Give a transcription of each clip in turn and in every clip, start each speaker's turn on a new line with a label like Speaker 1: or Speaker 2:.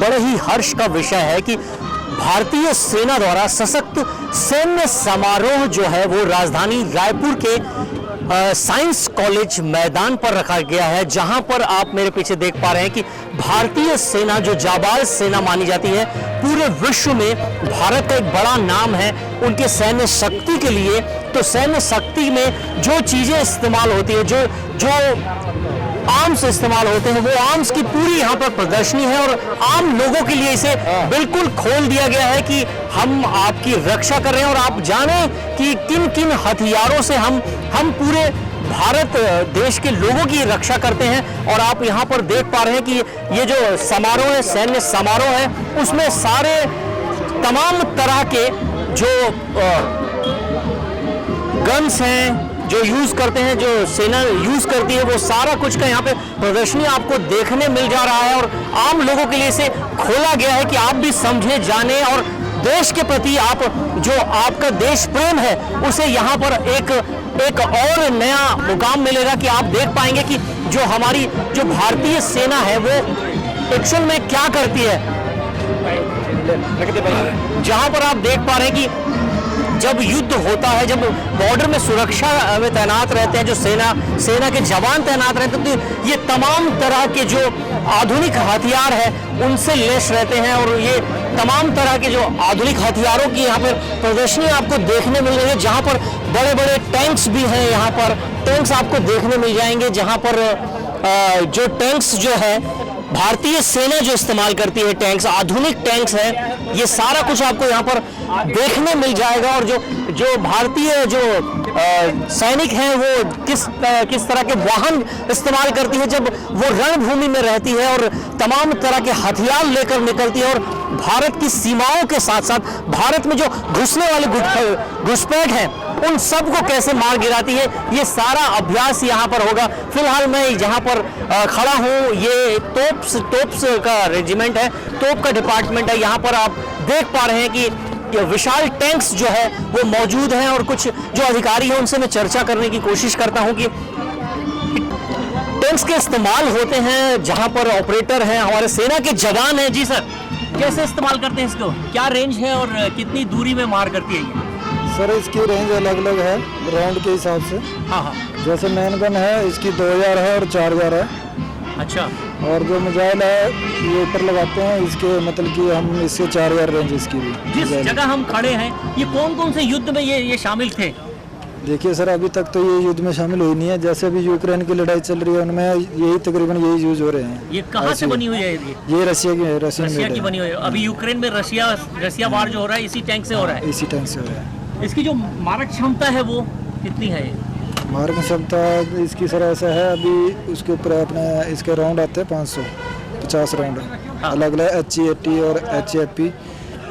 Speaker 1: बड़े ही हर्ष का विषय है कि भारतीय सेना द्वारा सशक्त सैन्य समारोह जो है वो राजधानी रायपुर के साइंस कॉलेज मैदान पर रखा गया है, जहां पर आप मेरे पीछे देख पा रहे हैं कि भारतीय सेना जो जाबाज सेना मानी जाती है, पूरे विश्व में भारत का एक बड़ा नाम है उनके सैन्य शक्ति के लिए। तो सैन्य शक्ति में जो चीजें इस्तेमाल होती है, जो आर्म्स इस्तेमाल होते हैं, वो आर्म्स की पूरी यहाँ पर प्रदर्शनी है और आम लोगों के लिए इसे बिल्कुल खोल दिया गया है कि हम आपकी रक्षा कर रहे हैं और आप जानें कि किन किन हथियारों से हम पूरे भारत देश के लोगों की रक्षा करते हैं। और आप यहाँ पर देख पा रहे हैं कि ये जो समारोह है, सैन्य समारोह है, उसमें सारे तमाम तरह के जो गन्स हैं जो यूज करते हैं, जो सेना यूज करती है, वो सारा कुछ का यहाँ पे प्रदर्शनी आपको देखने मिल जा रहा है और आम लोगों के लिए इसे खोला गया है कि आप भी समझे, जाने और देश के प्रति आप जो आपका देश प्रेम है उसे यहाँ पर एक और नया मुकाम मिलेगा कि आप देख पाएंगे कि जो हमारी जो भारतीय सेना है वो एक्शन में क्या करती है। जहां पर आप देख पा रहे हैं कि जब युद्ध होता है, जब बॉर्डर में सुरक्षा में तैनात रहते हैं, जो सेना के जवान तैनात रहते हैं, तो ये तमाम तरह के जो आधुनिक हथियार है उनसे लैस रहते हैं और ये तमाम तरह के जो आधुनिक हथियारों की यहाँ पर प्रदर्शनी आपको देखने मिल रही है, जहाँ पर बड़े बड़े टैंक्स भी हैं। यहाँ पर टैंक्स आपको देखने मिल जाएंगे, जहाँ पर जो टैंक्स जो है भारतीय सेना जो इस्तेमाल करती है, टैंक्स, आधुनिक टैंक्स है, ये सारा कुछ आपको यहाँ पर देखने मिल जाएगा। और जो भारतीय जो सैनिक हैं वो किस तरह के वाहन इस्तेमाल करती है जब वो रणभूमि में रहती है और तमाम तरह के हथियार लेकर निकलती है और भारत की सीमाओं के साथ साथ भारत में जो घुसने वाले घुसपैठ हैं उन सबको कैसे मार गिराती है, ये सारा अभ्यास यहाँ पर होगा। फिलहाल मैं जहाँ पर खड़ा हूँ, ये तोप्स का रेजिमेंट है, तोप का डिपार्टमेंट है। यहाँ पर आप देख पा रहे हैं कि विशाल टैंक्स जो है वो मौजूद हैं और कुछ जो अधिकारी हैं उनसे मैं चर्चा करने की कोशिश करता हूँ कि टैंक्स के इस्तेमाल होते हैं, जहाँ पर ऑपरेटर हैं, हमारे सेना के जवान हैं। जी सर, कैसे इस्तेमाल करते हैं इसको, क्या रेंज है और कितनी दूरी में मार करती है ये?
Speaker 2: सर इसकी रेंज अलग अलग है राउंड के हिसाब से।
Speaker 1: हाँ,
Speaker 2: जैसे मेन गन है इसकी 2000 है और 4000 है।
Speaker 1: अच्छा।
Speaker 2: और जो मिसाइल है ये ऊपर लगाते हैं, इसके मतलब कि हम इससे 4000 रेंज इसकी भी।
Speaker 1: जिस जगह हम खड़े हैं, ये कौन कौन से युद्ध में ये शामिल थे?
Speaker 2: देखिए सर, अभी तक तो ये युद्ध में शामिल हुई नहीं है। जैसे अभी यूक्रेन की लड़ाई चल रही है उनमें यही तकरीबन यही यूज हो रहे हैं।
Speaker 1: ये कहाँ से बनी हुई है?
Speaker 2: ये रशिया की है,
Speaker 1: रशिया की बनी हुई है। अभी यूक्रेन में रशिया वार जो हो रहा है इसी टैंक से हो रहा है।
Speaker 2: इसी टैंक से हो रहा है।
Speaker 1: इसकी जो मारक क्षमता है वो कितनी है?
Speaker 2: मारक क्षमता इसकी सर ऐसा है, अभी उसके ऊपर अपने इसके राउंड आते हैं 550 राउंड।
Speaker 1: हाँ।
Speaker 2: अलग अलग HE-80 और HFP,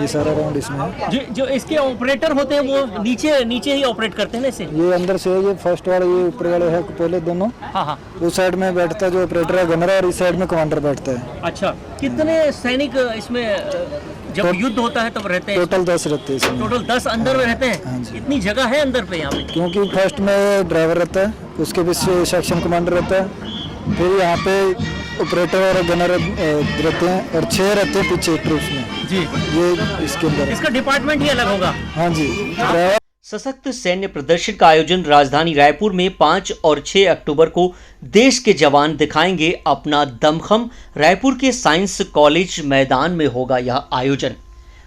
Speaker 2: ये सारा राउंड इसमें है।
Speaker 1: जो इसके ऑपरेटर होते हैं वो नीचे ही ऑपरेट करते हैं ना इसे?
Speaker 2: ये अंदर से ये फर्स्ट वाले, ये ऊपर वाले है पहले दोनों।
Speaker 1: हाँ।
Speaker 2: उस साइड में बैठता है जो ऑपरेटर है, गनर है, और इस साइड में कमांडर बैठता है।
Speaker 1: अच्छा, कितने सैनिक इसमें जब युद्ध होता है तब रहते हैं?
Speaker 2: टोटल 10 रहते हैं इसमें।
Speaker 1: टोटल 10 अंदर में रहते हैं?
Speaker 2: हाँ जी।
Speaker 1: इतनी जगह है अंदर पे यहाँ पे?
Speaker 2: क्योंकि फर्स्ट में ड्राइवर रहता है, उसके पीछे सेक्शन कमांडर रहता है, फिर यहाँ पे ऑपरेटर और गनर रहते हैं और 6 रहते हैं पीछे ट्रूप्स में।
Speaker 1: जी,
Speaker 2: ये इसके अंदर
Speaker 1: इसका डिपार्टमेंट ही अलग होगा।
Speaker 2: हाँ जी।
Speaker 3: सशक्त सैन्य प्रदर्शन का आयोजन राजधानी रायपुर में 5 और 6 अक्टूबर को देश के जवान दिखाएंगे अपना दमखम। रायपुर के साइंस कॉलेज मैदान में होगा यह आयोजन।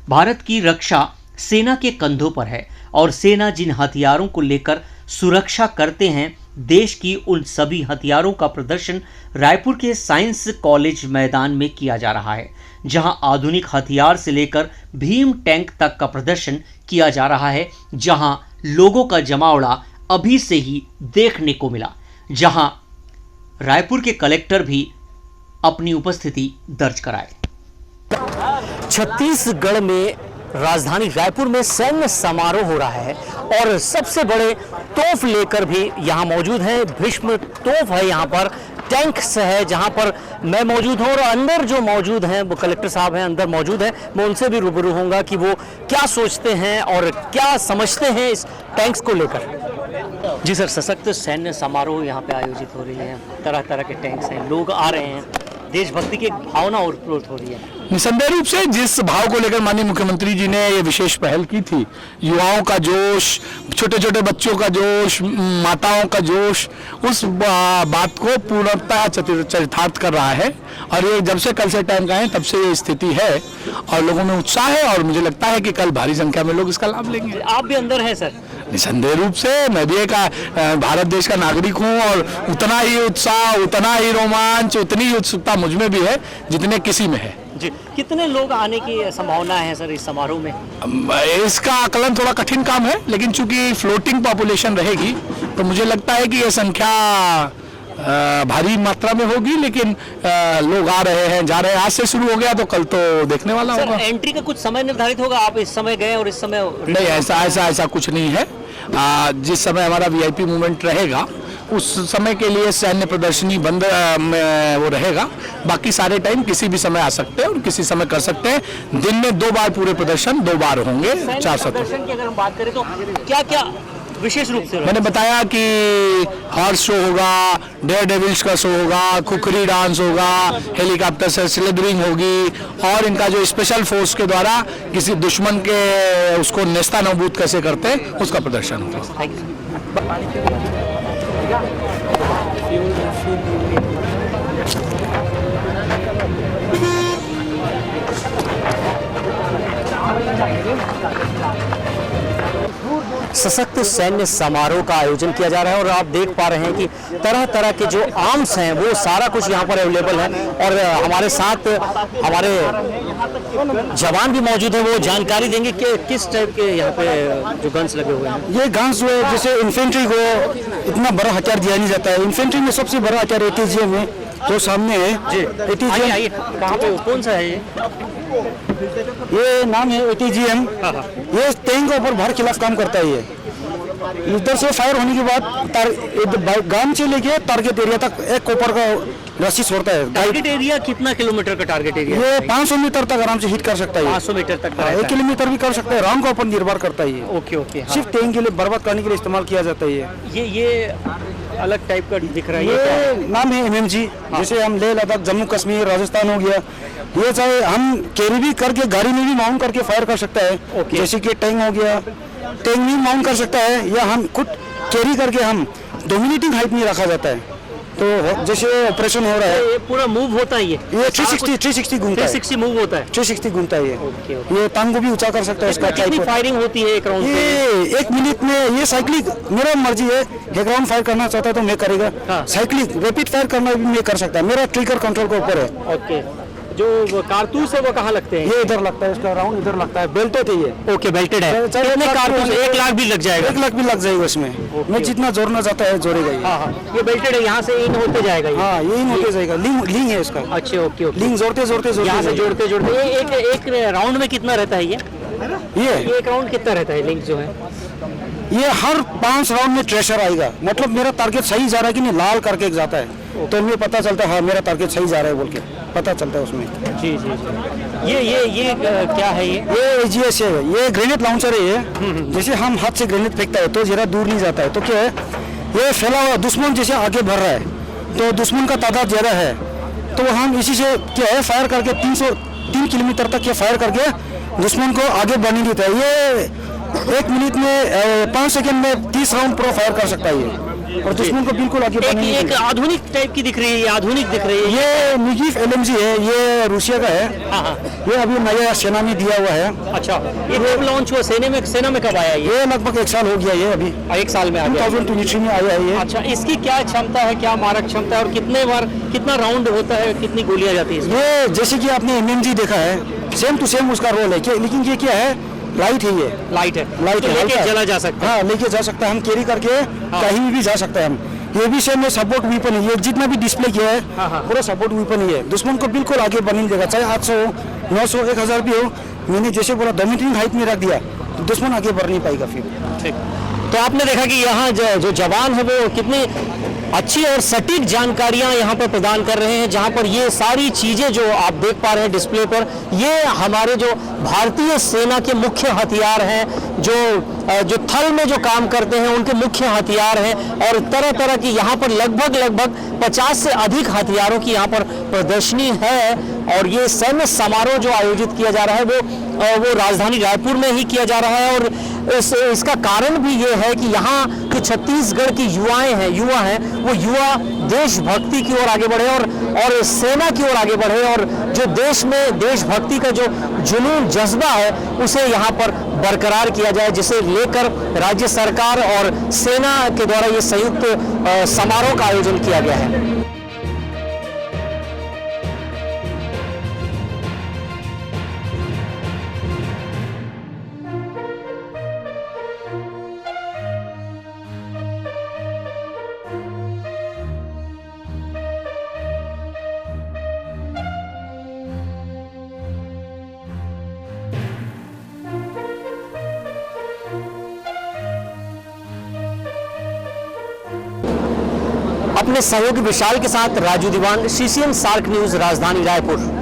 Speaker 3: भारत की रक्षा सेना के कंधों पर है और सेना जिन हथियारों को लेकर सुरक्षा करते हैं, देश की उन सभी हथियारों का प्रदर्शन रायपुर के साइंस कॉलेज मैदान में किया जा रहा है, जहां आधुनिक हथियार से लेकर भीम टैंक तक का प्रदर्शन किया जा रहा है, जहां लोगों का जमावड़ा अभी से ही देखने को मिला, जहां रायपुर के कलेक्टर भी अपनी उपस्थिति दर्ज कराए।
Speaker 1: छत्तीसगढ़ में राजधानी रायपुर में सैन्य समारोह हो रहा है और सबसे बड़े तोफ लेकर भी यहाँ मौजूद हैं। भीष्म तोफ है, यहाँ पर टैंक्स है जहाँ पर मैं मौजूद हूँ और अंदर जो मौजूद हैं वो कलेक्टर साहब हैं, अंदर मौजूद हैं। मैं उनसे भी रूबरू होऊंगा कि वो क्या सोचते हैं और क्या समझते हैं इस टैंक्स को लेकर। जी सर, सशक्त सैन्य समारोह यहाँ पे आयोजित हो रही है, तरह तरह के टैंक्स हैं, लोग आ रहे हैं, देशभक्ति की भावना ओतप्रोत हो रही है।
Speaker 4: निसंदेह रूप से जिस भाव को लेकर माननीय मुख्यमंत्री जी ने ये विशेष पहल की थी, युवाओं का जोश, छोटे छोटे बच्चों का जोश, माताओं का जोश, उस बात को पूर्णतः चरितार्थ कर रहा है। और ये जब से कल से टाइम का है तब से ये स्थिति है और लोगों में उत्साह है और मुझे लगता है कि कल भारी संख्या में लोग इसका लाभ लेंगे।
Speaker 1: आप भी अंदर हैं सर?
Speaker 4: निसंदेह रूप से मैं भी एक भारत देश का नागरिक हूं और उतना ही उत्साह, उतना ही रोमांच, उतनी ही उत्सुकता मुझ में भी है जितने किसी में है।
Speaker 1: जी, कितने लोग आने की संभावना है सर इस समारोह में?
Speaker 4: इसका आकलन थोड़ा कठिन काम है, लेकिन चूंकि फ्लोटिंग पॉपुलेशन रहेगी तो मुझे लगता है कि ये संख्या भारी मात्रा में होगी, लेकिन लोग आ रहे हैं, जा रहे हैं। आज से शुरू हो गया तो कल तो देखने वाला होगा।
Speaker 1: एंट्री का कुछ समय निर्धारित होगा? आप इस समय गए और इस समय
Speaker 4: नहीं, ऐसा कुछ नहीं है। जिस समय हमारा वीआईपी मूवमेंट रहेगा उस समय के लिए सैन्य प्रदर्शनी बंद वो रहेगा। बाकी सारे टाइम किसी भी समय आ सकते हैं और किसी समय कर सकते हैं। दिन में 2 बार पूरे प्रदर्शन 2 बार होंगे। 400
Speaker 1: प्रदर्शन की अगर हम बात करें तो क्या क्या विशेष रूप से
Speaker 4: मैंने बताया कि हॉर्स शो होगा, डेयर डेविल्स का शो होगा, खुखरी डांस होगा, हेलीकॉप्टर से स्लेदरिंग होगी और इनका जो स्पेशल फोर्स के द्वारा किसी दुश्मन के उसको नेस्ता नाबूद कैसे करते हैं उसका प्रदर्शन होगा।
Speaker 1: सशक्त सैन्य समारोह का आयोजन किया जा रहा है और आप देख पा रहे हैं कि तरह तरह के जो आर्म्स हैं वो सारा कुछ यहाँ पर अवेलेबल है और हमारे साथ हमारे जवान भी मौजूद हैं। वो जानकारी देंगे कि किस टाइप के यहाँ पे जो गन्स लगे हुए हैं।
Speaker 2: ये गन्स जो है, जैसे इन्फेंट्री को इतना बड़ा हथियार दिया नहीं जाता है। इन्फेंट्री में सबसे बड़ा हथियार ATGM है जो सामने है।
Speaker 1: आइए, कहाँ पे कौन सा है
Speaker 2: ये नाम है ATGM। ये टैंक के ऊपर भर खिलाफ काम करता है। ये इधर से फायर होने के बाद गांव से लेके टारगेट एरिया तक एक ऊपर का रस्सी छोड़ता है।
Speaker 1: टारगेट एरिया कितना किलोमीटर का टारगेट एरिया?
Speaker 2: ये 500 मीटर तक आराम से हिट कर सकता है।
Speaker 1: 500 मीटर तक,
Speaker 2: 1 किलोमीटर भी कर सकता है। राउंड के ऊपर निर्भर करता है। ये
Speaker 1: ओके
Speaker 2: सिर्फ टैंक के लिए बर्बाद करने के लिए इस्तेमाल किया जाता है।
Speaker 1: ये अलग टाइप का दिख रहा है।
Speaker 2: ये नाम है MMG। जैसे हम लेह लद्दाख, जम्मू कश्मीर, राजस्थान हो गया, ये चाहे हम कैरी भी करके गाड़ी में भी माउंट करके फायर कर सकता है। जैसे कि टैंक हो गया, टैंक भी माउंट कर सकता है या हम खुद कैरी करके हम डोमिनेटिंग हाइट में रखा जाता है। तो जैसे ऑपरेशन हो रहा है,
Speaker 1: ये पूरा मूव होता है। ये
Speaker 2: 360 घूमता है।
Speaker 1: 360 मूव होता है।
Speaker 2: 360 घूमता है। ये टांग को भी ऊंचा कर सकता है। इसका
Speaker 1: कितनी फायरिंग होती है एक राउंड
Speaker 2: ये 1 मिनट में? ये साइक्लिंग मेरा मर्जी है। एक राउंड फायर करना चाहता है तो मैं करेगा। साइक्लिंग रैपिड फायर करना भी मैं कर सकता है। मेरा ट्रिगर कंट्रोल के ऊपर है।
Speaker 1: ओके, जो कारतूस है वो कहाँ लगते हैं?
Speaker 2: ये इधर लगता है। इसका राउंड इधर लगता है। बेल्टेड है ये।
Speaker 1: ओके, बेल्टेड है। कितने कारतूस? 1 लाख भी लग जाएगा।
Speaker 2: 1 लाख भी लग जाएगा इसमें। मैं जितना जोड़ना चाहता है जोड़ेगा ये।
Speaker 1: ये बेल्टेड है, यहाँ से इन होते जाएगा।
Speaker 2: ये इन होते जाएगा। लिंक है इसका।
Speaker 1: अच्छे, ओके।
Speaker 2: लिंक जोड़ते
Speaker 1: यहाँ से जोड़ते एक राउंड में कितना रहता है? ये एक राउंड कितना रहता है लिंक जो है?
Speaker 2: ये हर 5 राउंड में ट्रेशर आएगा। मतलब मेरा टारगेट सही जा रहा है कि नहीं, लाल करके एक जाता है तो हमें पता चलता है हाँ मेरा टारगेट सही जा रहा है बोल के पता चलता है उसमें।
Speaker 1: जी। ये क्या है? ये
Speaker 2: AGS है। ये ग्रेनेड लॉन्चर है। ये जैसे हम हाथ से ग्रेनेड फेंकता है तो जरा दूर नहीं जाता है। तो क्या है, ये फैला हुआ दुश्मन जैसे आगे बढ़ रहा है तो दुश्मन का तादाद ज्यादा है तो हम इसी से क्या है फायर करके 3 किलोमीटर तक ये फायर करके दुश्मन को आगे बढ़ने देता है। ये 1 मिनट में 5 सेकंड में 30 राउंड पूरा फायर कर सकता है ये और दुश्मन को बिल्कुल आगे बढ़ने नहीं
Speaker 1: देता। एक आधुनिक टाइप की दिख रही है। आधुनिक दिख रही है।
Speaker 2: ये निगीफ LMG है। ये रूसिया का है। ये अभी नया सेना में दिया हुआ है।
Speaker 1: अच्छा, ये कब लॉन्च हुआ? सेना में कब आया
Speaker 2: ये? लगभग 1 साल हो गया। ये अभी
Speaker 1: 1 साल में आ गया।
Speaker 2: 2023 में आया है ये।
Speaker 1: अच्छा, इसकी क्या क्षमता है, क्या मारक क्षमता है और कितना राउंड होता है, कितनी गोलियां जाती है?
Speaker 2: ये जैसे कि आपने MMG देखा है, सेम टू सेम उसका रोल है। लेकिन ये क्या है, लाइट है। ये
Speaker 1: लाइट है।
Speaker 2: लाइट है,
Speaker 1: लेके चला जा सकता है।
Speaker 2: हाँ, लेके जा सकता है। हम कैरी करके कहीं भी जा सकते हैं हम। ये भी सेम सपोर्ट वीपन है। ये जितना भी डिस्प्ले किया है पूरा सपोर्ट वीपन ही है। दुश्मन को बिल्कुल आगे बढ़ने देगा, चाहे 800 हो, 900, 1000 भी हो। मैंने जैसे बोला डोमिनेटिंग हाइट में रख दिया तो दुश्मन आगे बढ़ नहीं पाएगा फिर।
Speaker 1: ठीक, तो आपने देखा कि यहाँ जो जवान है वो कितनी अच्छी और सटीक जानकारियां यहाँ पर प्रदान कर रहे हैं। जहाँ पर ये सारी चीजें जो आप देख पा रहे हैं डिस्प्ले पर, ये हमारे जो भारतीय सेना के मुख्य हथियार हैं जो जो थल में जो काम करते हैं उनके मुख्य हथियार हैं और तरह तरह की यहाँ पर लगभग 50 से अधिक हथियारों की यहाँ पर प्रदर्शनी है। और ये सैन्य समारोह जो आयोजित किया जा रहा है वो राजधानी रायपुर में ही किया जा रहा है। और इसका कारण भी ये है कि यहाँ जो छत्तीसगढ़ की युवा हैं वो युवा देशभक्ति की ओर आगे बढ़े और सेना की ओर आगे बढ़े और जो देश में देशभक्ति का जो जुनून जज्बा है उसे यहाँ पर बरकरार किया जाए, जिसे लेकर राज्य सरकार और सेना के द्वारा ये संयुक्त समारोह का आयोजन किया गया है। अपने सहयोगी विशाल के साथ राजू दीवान, CCN सार्क न्यूज, राजधानी रायपुर।